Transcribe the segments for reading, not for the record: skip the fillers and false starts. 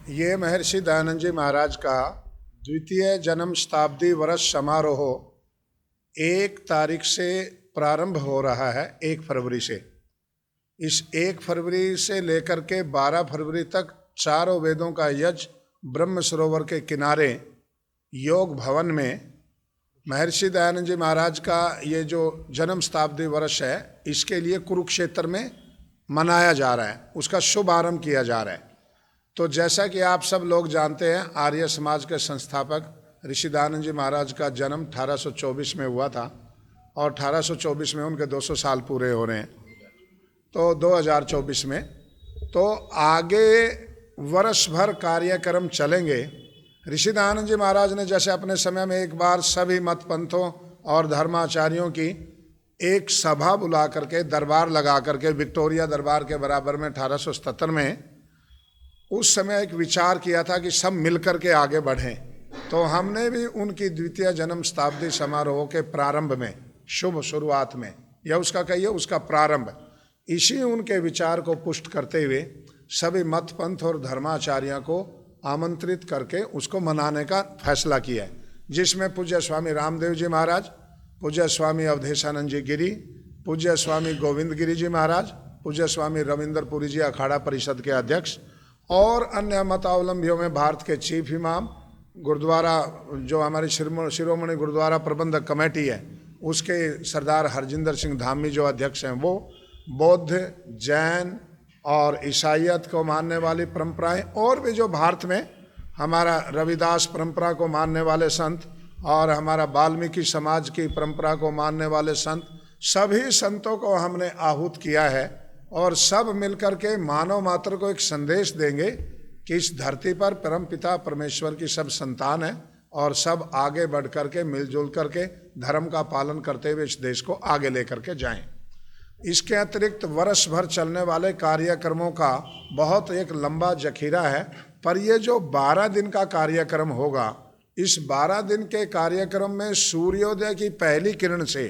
ये महर्षि दयानंद जी महाराज का द्वितीय जन्म शताब्दी वर्ष समारोह 1 तारीख से प्रारंभ हो रहा है, 1 फरवरी से। इस 1 फरवरी से लेकर के 12 फरवरी तक चारों वेदों का यज्ञ ब्रह्म सरोवर के किनारे योग भवन में महर्षि दयानंद जी महाराज का ये जो जन्म शताब्दी वर्ष है, इसके लिए कुरुक्षेत्र में मनाया जा रहा है, उसका शुभ आरंभ किया जा रहा है। तो जैसा कि आप सब लोग जानते हैं, आर्य समाज के संस्थापक ऋषि दयानंद जी महाराज का जन्म 1824 में हुआ था और 1824 में उनके 200 साल पूरे हो रहे हैं। तो 2024 में तो आगे वर्ष भर कार्यक्रम चलेंगे। ऋषि दयानंद जी महाराज ने जैसे अपने समय में एक बार सभी मत पंथों और धर्माचार्यों की एक सभा बुला करके, दरबार लगा करके, विक्टोरिया दरबार के बराबर में 1877 में उस समय एक विचार किया था कि सब मिलकर के आगे बढ़ें। तो हमने भी उनकी द्वितीय जन्म शताब्दी समारोह के प्रारंभ में, शुभ शुरुआत में, या उसका कहिए उसका प्रारंभ, इसी उनके विचार को पुष्ट करते हुए सभी मत पंथ और धर्माचार्यों को आमंत्रित करके उसको मनाने का फैसला किया है, जिसमें पूज्य स्वामी रामदेव जी महाराज, पूज्य स्वामी अवधेशानंद जी गिरी, पूज्य स्वामी गोविंद गिरी जी महाराज, पूज्य स्वामी रविंद्रपुरी जी अखाड़ा परिषद के अध्यक्ष और अन्य मतावलंबियों में भारत के चीफ इमाम, गुरुद्वारा जो हमारी शिरोमणि गुरुद्वारा प्रबंधक कमेटी है उसके सरदार हरजिंदर सिंह धामी जो अध्यक्ष हैं, वो बौद्ध, जैन और ईसाईयत को मानने वाली परंपराएं, और भी जो भारत में हमारा रविदास परंपरा को मानने वाले संत और हमारा वाल्मीकि समाज की परंपरा को मानने वाले संत, सभी संतों को हमने आहूत किया है और सब मिलकर के मानव मात्र को एक संदेश देंगे कि इस धरती पर परम पिता परमेश्वर की सब संतान है और सब आगे बढ़ कर के मिलजुल करके धर्म का पालन करते हुए इस देश को आगे लेकर के जाएं। इसके अतिरिक्त वर्ष भर चलने वाले कार्यक्रमों का बहुत एक लंबा जखीरा है, पर ये जो 12 दिन का कार्यक्रम होगा, इस 12 दिन के कार्यक्रम में सूर्योदय की पहली किरण से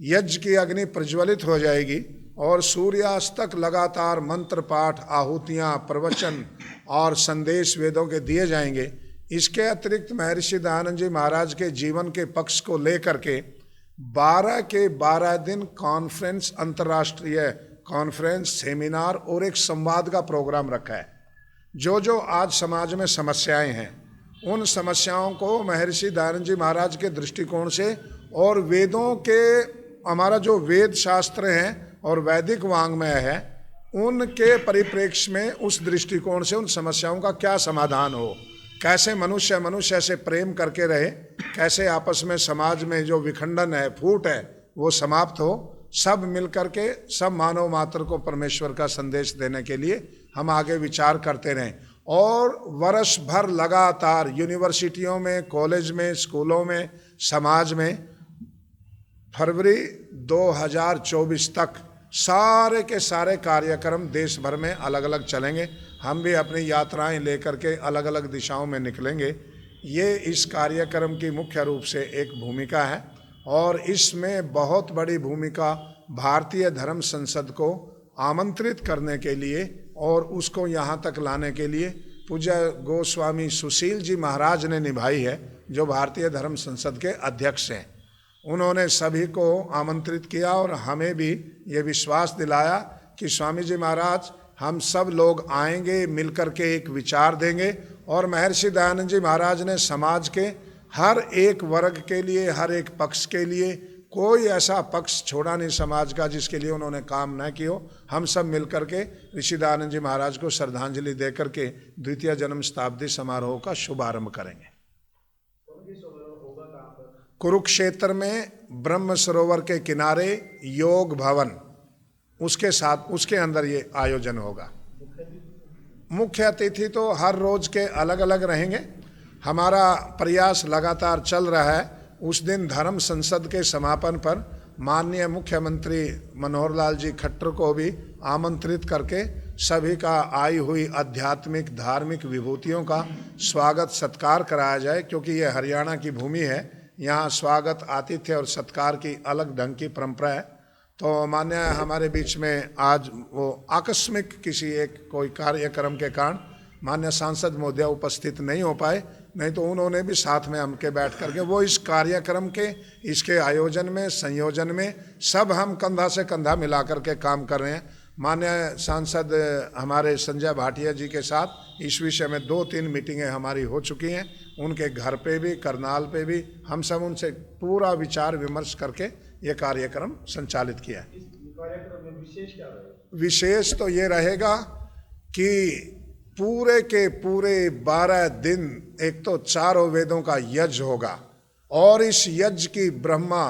यज्ञ की अग्नि प्रज्वलित हो जाएगी और सूर्यास्त तक लगातार मंत्र पाठ, आहुतियाँ, प्रवचन और संदेश वेदों के दिए जाएंगे। इसके अतिरिक्त महर्षि दयानंद जी महाराज के जीवन के पक्ष को लेकर के 12 के 12 दिन कॉन्फ्रेंस, अंतर्राष्ट्रीय कॉन्फ्रेंस, सेमिनार और एक संवाद का प्रोग्राम रखा है। जो जो आज समाज में समस्याएं हैं, उन समस्याओं को महर्षि दयानंद जी महाराज के दृष्टिकोण से और वेदों के, हमारा जो वेद शास्त्र हैं और वैदिक वांग्मय है, उनके परिप्रेक्ष्य में, उस दृष्टिकोण से उन समस्याओं का क्या समाधान हो, कैसे मनुष्य से प्रेम करके रहे, कैसे आपस में समाज में जो विखंडन है, फूट है, वो समाप्त हो। सब मिलकर के सब मानव मात्र को परमेश्वर का संदेश देने के लिए हम आगे विचार करते रहें और वर्ष भर लगातार यूनिवर्सिटियों में, कॉलेज में, स्कूलों में, समाज में फरवरी 2024 तक सारे के सारे कार्यक्रम देश भर में अलग अलग चलेंगे। हम भी अपनी यात्राएं लेकर के अलग अलग दिशाओं में निकलेंगे। ये इस कार्यक्रम की मुख्य रूप से एक भूमिका है और इसमें बहुत बड़ी भूमिका भारतीय धर्म संसद को आमंत्रित करने के लिए और उसको यहाँ तक लाने के लिए पूज्य गोस्वामी सुशील जी महाराज ने निभाई है, जो भारतीय धर्म संसद के अध्यक्ष हैं। उन्होंने सभी को आमंत्रित किया और हमें भी ये विश्वास दिलाया कि स्वामी जी महाराज, हम सब लोग आएंगे, मिलकर के एक विचार देंगे और महर्षि दयानंद जी महाराज ने समाज के हर एक वर्ग के लिए, हर एक पक्ष के लिए, कोई ऐसा पक्ष छोड़ा नहीं समाज का जिसके लिए उन्होंने काम न किया। हम सब मिलकर के ऋषि दयानंद जी महाराज को श्रद्धांजलि दे करके द्वितीय जन्म शताब्दी समारोह का शुभारंभ करेंगे। कुरुक्षेत्र में ब्रह्म सरोवर के किनारे योग भवन, उसके साथ उसके अंदर ये आयोजन होगा। मुख्य अतिथि तो हर रोज के अलग अलग रहेंगे। हमारा प्रयास लगातार चल रहा है। उस दिन धर्म संसद के समापन पर माननीय मुख्यमंत्री मनोहर लाल जी खट्टर को भी आमंत्रित करके सभी का आई हुई आध्यात्मिक, धार्मिक विभूतियों का स्वागत सत्कार कराया जाए, क्योंकि ये हरियाणा की भूमि है। यहाँ स्वागत, आतिथ्य और सत्कार की अलग ढंग की परंपरा है। तो मान्य हमारे बीच में आज वो आकस्मिक किसी एक कोई कार्यक्रम के कारण माननीय सांसद महोदय उपस्थित नहीं हो पाए, नहीं तो उन्होंने भी साथ में हमके बैठ करके वो इस कार्यक्रम के इसके आयोजन में संयोजन में सब हम कंधा से कंधा मिला करके काम कर रहे हैं। माननीय सांसद हमारे संजय भाटिया जी के साथ इस विषय में 2-3 मीटिंगें हमारी हो चुकी हैं, उनके घर पे भी करनाल पे भी हम सब उनसे पूरा विचार विमर्श करके ये कार्यक्रम संचालित किया है। कार्यक्रम में विशेष क्या रहेगा? विशेष तो ये रहेगा कि पूरे के पूरे 12 दिन एक तो 4 वेदों का यज्ञ होगा और इस यज्ञ की ब्रह्मा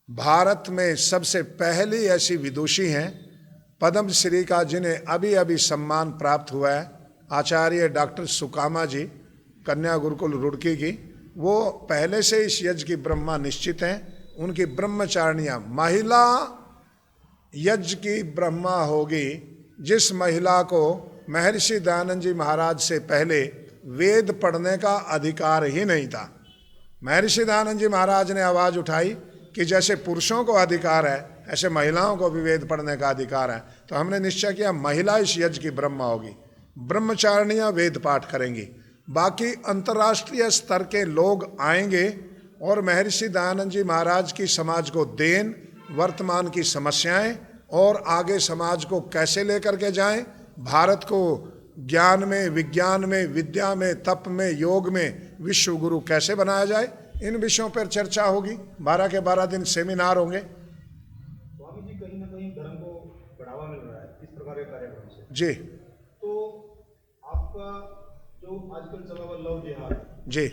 भारत में सबसे पहली ऐसी विदुषी हैं पद्म श्री का जिन्हें अभी अभी सम्मान प्राप्त हुआ है, आचार्य डॉक्टर सुकामा जी, कन्या गुरुकुल रुड़की की, वो पहले से इस यज्ञ की ब्रह्मा निश्चित हैं। उनकी ब्रह्मचारिणियाँ महिला यज्ञ की ब्रह्मा होगी जिस महिला को महर्षि दयानंद जी महाराज से पहले वेद पढ़ने का अधिकार ही नहीं था। महर्षि दयानंद जी महाराज ने आवाज़ उठाई कि जैसे पुरुषों को अधिकार है ऐसे महिलाओं को भी वेद पढ़ने का अधिकार है, तो हमने निश्चय किया महिला इस यज्ञ की ब्रह्मा होगी, ब्रह्मचारिणियाँ वेद पाठ करेंगी, बाकी अंतर्राष्ट्रीय स्तर के लोग आएंगे और महर्षि दयानंद जी महाराज की समाज को देन, वर्तमान की समस्याएं और आगे समाज को कैसे लेकर के जाएं, भारत को ज्ञान में, विज्ञान में, विद्या में, तप में, योग में विश्व गुरु कैसे बनाया जाए, इन विषयों पर चर्चा होगी। 12 के 12 दिन सेमिनार होंगे। स्वामी जी, कहीं ना कहीं धर्म को बढ़ावा मिल रहा है इस प्रकार के कार्यक्रम से। जी। तो आपका जो आजकल चला हुआ लव जिहाद, जी।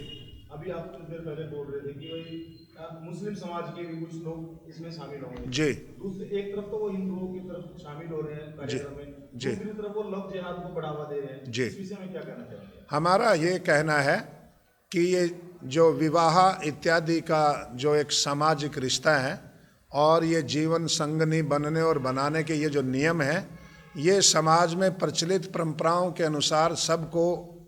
अभी आप कुछ देर पहले बोल रहे थे कि भाई मुस्लिम समाज के भी कुछ लोग इसमें शामिल होंगे। जी। दूसरी एक तरफ तो वो हिंदुओं की तरफ शामिल हो रहे हैं कार्यक्रम में, दूसरी तरफ वो लव जिहाद को बढ़ावा दे रहे हैं। जी। इस विषय में क्या कहना चाहेंगे? हमारा ये कहना है कि ये जो विवाह इत्यादि का जो एक सामाजिक रिश्ता है और ये जीवन संगनी बनने और बनाने के ये जो नियम हैं, ये समाज में प्रचलित परंपराओं के अनुसार सबको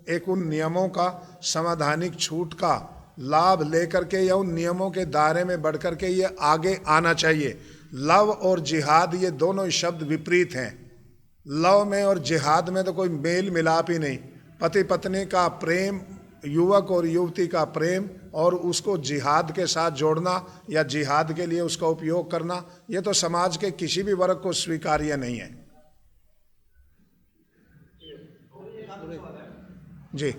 एक उन नियमों का संवैधानिक छूट का लाभ लेकर के या उन नियमों के दायरे में बढ़ कर के ये आगे आना चाहिए। लव और जिहाद ये दोनों ही शब्द विपरीत हैं। लव में और जिहाद में तो कोई मेल मिलाप ही नहीं। पति पत्नी का प्रेम, युवक और युवती का प्रेम और उसको जिहाद के साथ जोड़ना या जिहाद के लिए उसका उपयोग करना, ये तो समाज के किसी भी वर्ग को स्वीकार्य नहीं है। जी।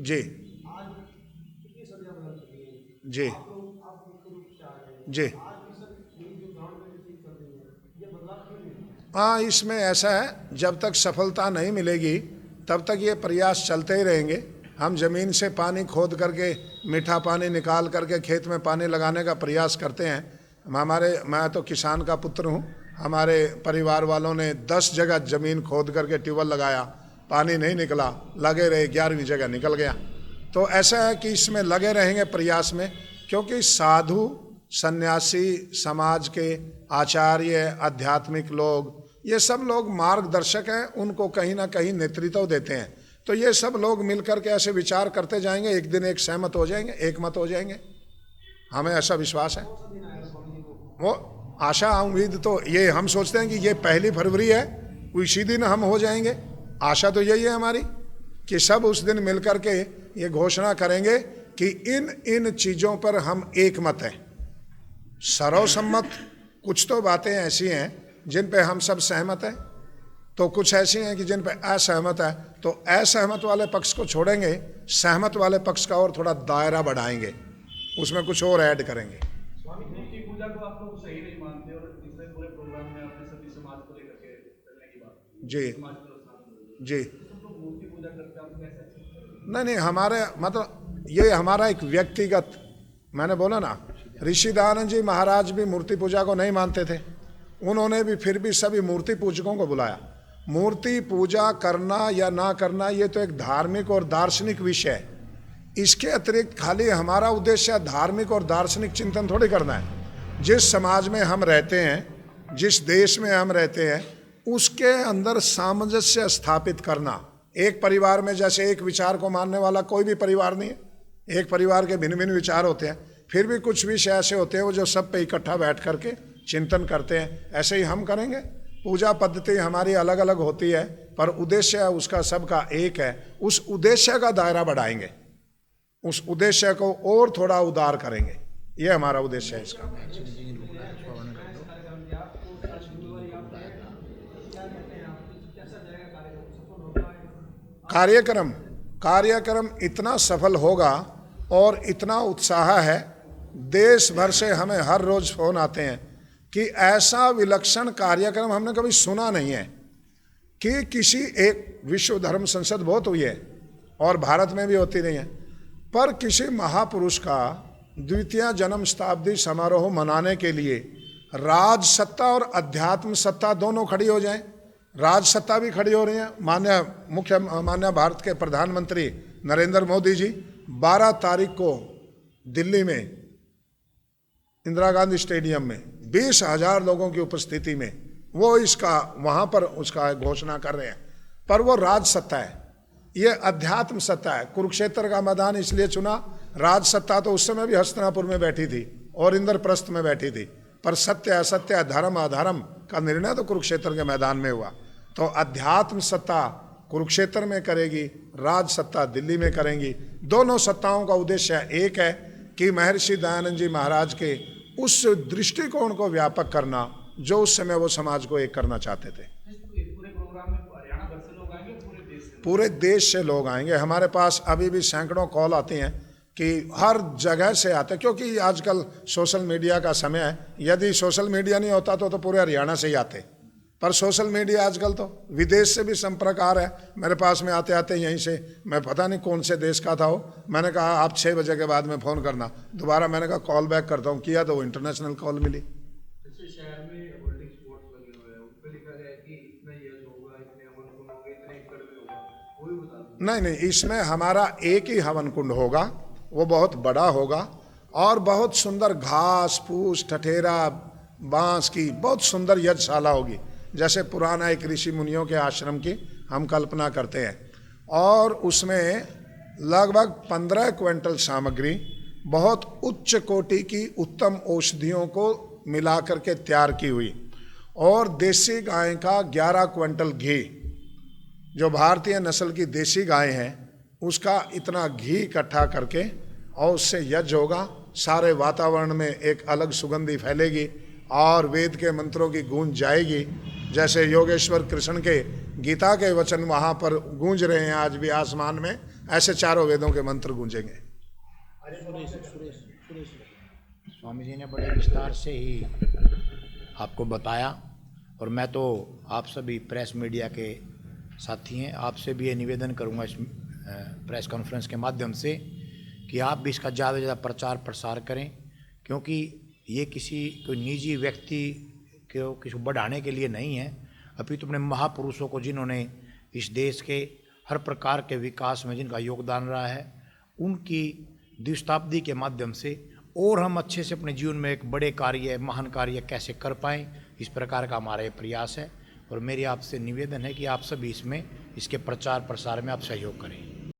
जी। जी। जी। हाँ, इसमें ऐसा है, जब तक सफलता नहीं मिलेगी तब तक ये प्रयास चलते ही रहेंगे। हम ज़मीन से पानी खोद करके मीठा पानी निकाल करके खेत में पानी लगाने का प्रयास करते हैं। मैं तो किसान का पुत्र हूँ, हमारे परिवार वालों ने 10 जगह ज़मीन खोद करके ट्यूबवेल लगाया, पानी नहीं निकला, लगे रहे, 11वीं जगह निकल गया। तो ऐसा है कि इसमें लगे रहेंगे प्रयास में, क्योंकि साधु, सन्यासी, समाज के आचार्य, आध्यात्मिक लोग, ये सब लोग मार्गदर्शक हैं, उनको कहीं ना कहीं नेतृत्व देते हैं। तो ये सब लोग मिलकर के ऐसे विचार करते जाएंगे, एक दिन एक सहमत हो जाएंगे, एक मत हो जाएंगे। हमें ऐसा विश्वास है। वो आशा उम्मीद तो ये हम सोचते हैं कि ये 1 फरवरी है, उसी दिन हम हो जाएंगे। आशा तो यही है हमारी कि सब उस दिन मिलकर के ये घोषणा करेंगे कि इन चीज़ों पर हम एक मत हैं, सर्वसम्मत। कुछ तो बातें ऐसी हैं जिन पे हम सब सहमत हैं, तो कुछ ऐसी हैं कि जिन पे असहमत है, तो असहमत वाले पक्ष को छोड़ेंगे, सहमत वाले पक्ष का और थोड़ा दायरा बढ़ाएंगे, उसमें कुछ और ऐड करेंगे। स्वामी, मूर्ति पूजा को आप लोग सही नहीं मानते और इसमें पूरे प्रोग्राम में आपने सभी समाज को लेकर के चलने की बात की। जी। जी। मूर्ति पूजा करते हैं कैसे? नहीं, हमारे मतलब ये हमारा एक व्यक्तिगत, मैंने बोला ना, ऋषि दयानंद जी महाराज भी मूर्ति पूजा को नहीं मानते थे, उन्होंने भी फिर भी सभी मूर्ति पूजकों को बुलाया। मूर्ति पूजा करना या ना करना ये तो एक धार्मिक और दार्शनिक विषय है। इसके अतिरिक्त खाली हमारा उद्देश्य धार्मिक और दार्शनिक चिंतन थोड़ी करना है। जिस समाज में हम रहते हैं, जिस देश में हम रहते हैं, उसके अंदर सामंजस्य स्थापित करना। एक परिवार में जैसे एक विचार को मानने वाला कोई भी परिवार नहीं है, एक परिवार के भिन्न भिन्न विचार होते हैं, फिर भी कुछ विषय ऐसे होते हैं वो जो सब पे इकट्ठा बैठ करके चिंतन करते हैं। ऐसे ही हम करेंगे, पूजा पद्धति हमारी अलग अलग होती है, पर उद्देश्य उसका सबका एक है। उस उद्देश्य का दायरा बढ़ाएंगे, उस उद्देश्य को और थोड़ा उदार करेंगे, ये हमारा उद्देश्य है इसका। कार्यक्रम कार्यक्रम इतना सफल होगा और इतना उत्साह है, देश भर से हमें हर रोज फोन आते हैं कि ऐसा विलक्षण कार्यक्रम हमने कभी सुना नहीं है कि किसी एक विश्व धर्म संसद बहुत हुई है और भारत में भी होती रही है, पर किसी महापुरुष का द्वितीय जन्म शताब्दी समारोह मनाने के लिए राज सत्ता और अध्यात्म सत्ता दोनों खड़ी हो जाएं। राज सत्ता भी खड़ी हो रही है। माननीय भारत के प्रधानमंत्री नरेंद्र मोदी जी 12 तारीख को दिल्ली में इंदिरा गांधी स्टेडियम में 20,000 लोगों की उपस्थिति में वो इसका वहाँ पर उसका घोषणा कर रहे हैं। पर वो राज सत्ता है, ये अध्यात्म सत्ता है। कुरुक्षेत्र का मैदान इसलिए चुना, राज सत्ता तो उस समय भी हस्तिनापुर में बैठी थी और इंद्रप्रस्थ में बैठी थी, पर सत्य असत्य धर्म अधर्म का निर्णय तो कुरुक्षेत्र के मैदान में हुआ। तो अध्यात्म सत्ता कुरुक्षेत्र में करेगी, राज सत्ता दिल्ली में करेंगी। दोनों सत्ताओं का उद्देश्य एक है कि महर्षि दयानंद जी महाराज के उस दृष्टिकोण को व्यापक करना जो उस समय वो समाज को एक करना चाहते थे। पूरे प्रोग्राम में हरियाणा भर से लोग आएंगे, पूरे देश से लोग आएंगे। हमारे पास अभी भी सैकड़ों कॉल आती हैं कि हर जगह से आते हैं, क्योंकि आजकल सोशल मीडिया का समय है। यदि सोशल मीडिया नहीं होता तो पूरे हरियाणा से ही आते, पर सोशल मीडिया आजकल तो विदेश से भी संपर्क आ रहा है। मेरे पास में आते आते यहीं से, मैं पता नहीं कौन से देश का था वो, मैंने कहा आप 6 बजे के बाद में फ़ोन करना। दोबारा मैंने कहा कॉल बैक करता हूँ, किया तो वो इंटरनेशनल कॉल मिली। शहर में होल्डिंग स्पॉट्स लगे हुए हैं, उस पर लिखा गया है कि इतना यश होगा, इतने हवन कुंड होंगे, इतने एकड़ में होगा, वो भी बता दो। नहीं, इसमें हमारा एक ही हवन कुंड होगा, वो बहुत बड़ा होगा और बहुत सुंदर घास फूस ठठेरा बांस की बहुत सुंदर यज्ञशाला होगी, जैसे पुराना एक ऋषि मुनियों के आश्रम की हम कल्पना करते हैं। और उसमें लगभग 15 क्विंटल सामग्री बहुत उच्च कोटि की उत्तम औषधियों को मिला करके तैयार की हुई, और देसी गाय का 11 क्विंटल घी, जो भारतीय नस्ल की देसी गाय है उसका इतना घी इकट्ठा करके और उससे यज्ञ होगा। सारे वातावरण में एक अलग सुगंधी फैलेगी और वेद के मंत्रों की गूंज जाएगी। जैसे योगेश्वर कृष्ण के गीता के वचन वहाँ पर गूंज रहे हैं आज भी आसमान में, ऐसे चारों वेदों के मंत्र गूंजेंगे। स्वामी जी ने बड़े विस्तार से ही आपको बताया, और मैं तो आप सभी प्रेस मीडिया के साथी हैं, आपसे भी ये निवेदन करूंगा इस प्रेस कॉन्फ्रेंस के माध्यम से कि आप भी इसका ज़्यादा से ज़्यादा प्रचार प्रसार करें, क्योंकि ये किसी कोई निजी व्यक्ति को किसी को बढ़ाने के लिए नहीं है, अभी तो अपने महापुरुषों को जिन्होंने इस देश के हर प्रकार के विकास में जिनका योगदान रहा है, उनकी द्विशताब्दी के माध्यम से और हम अच्छे से अपने जीवन में एक बड़े कार्य महान कार्य कैसे कर पाएँ, इस प्रकार का हमारा ये प्रयास है। और मेरी आपसे निवेदन है कि आप सभी इसमें इसके प्रचार प्रसार में आप सहयोग करें।